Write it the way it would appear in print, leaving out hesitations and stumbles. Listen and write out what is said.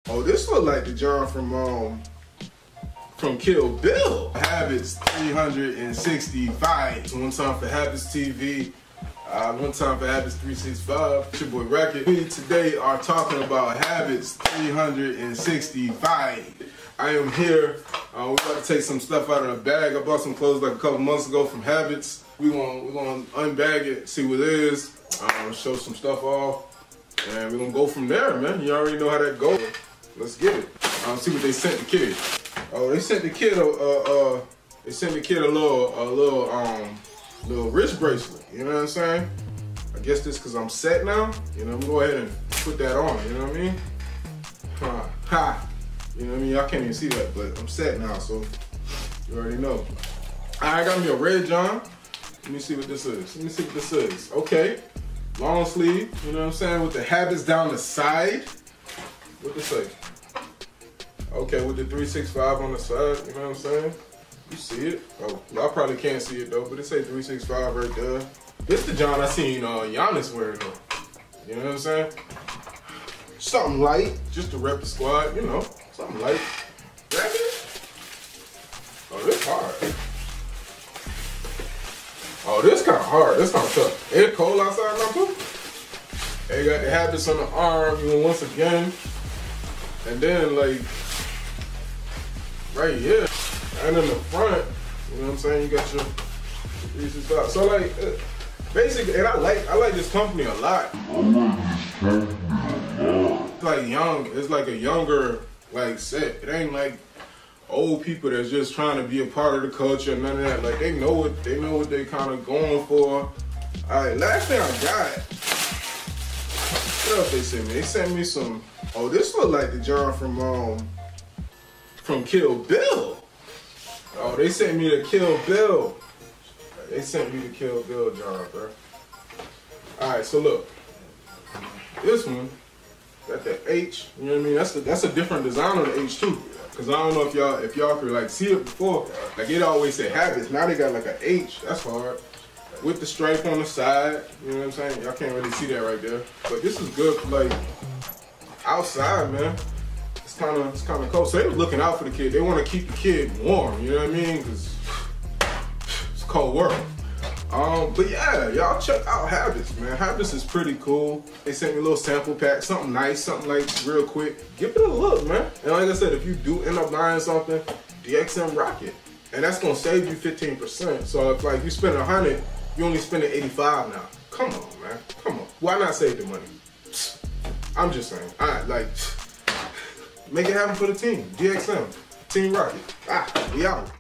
Oh, this look like the John from Kill Bill. Habits 365. One time for Habits TV. One time for Habits 365. It's your boy Racket. We today are talking about Habits 365. I am here. We're about to take some stuff out of the bag. I bought some clothes like a couple months ago from Habits. We're gonna unbag it, see what it is, show some stuff off, and we're gonna go from there, man. You already know how that goes. Let's get it. See what they sent the kid. Oh, they sent the kid a little wrist bracelet. You know what I'm saying? I guess this because I'm set now. You know, I'm gonna go ahead and put that on. You know what I mean? Ha. You know what I mean? Y'all can't even see that, but I'm set now, so you already know. I got me a red John. Let me see what this is. Okay, long sleeve. You know what I'm saying? With the Habits down the side. What this say? Okay, with the 365 on the side, you know what I'm saying? You see it? Oh, y'all probably can't see it though, but it say 365 right there. This the John I seen Giannis wearing though. You know what I'm saying? Something light, just to rep the squad, you know, something light. Grab it. Oh, this hard. Oh, this kind of hard. This kind of tough. It's cold outside now too. They got the Habits on the arm, you know, once again. And then like right here, and in the front, you know what I'm saying? You got your 365. So like, basically, and I like this company a lot. It's like young. It's like a younger like set. It ain't like old people that's just trying to be a part of the culture. None of that. Like they know what they kind of going for. All right, last thing I got. What else they sent me? They sent me some. Oh, this look like the John from Kill Bill. Oh, they sent me the Kill Bill. They sent me the Kill Bill John, bro. All right, so look, this one got the H. You know what I mean? That's a different design on the H too. Cause I don't know if y'all could like see it before. Like it always said Habits. Now they got like an H. That's hard. With the stripe on the side. You know what I'm saying? Y'all can't really see that right there. But this is good for like outside, man. It's kind of cold. So they were looking out for the kid. They want to keep the kid warm. You know what I mean? Cause it's a cold world. But yeah, y'all check out Habits, man. Habits is pretty cool. They sent me a little sample pack, something nice, something like real quick. Give it a look, man. And like I said, if you do end up buying something, DXM rock it. And that's gonna save you 15%. So if like you spend 100, you only spending 85 now. Come on, man. Come on. Why not save the money? I'm just saying. Like, make it happen for the team. DXM. Team Rocket. We out.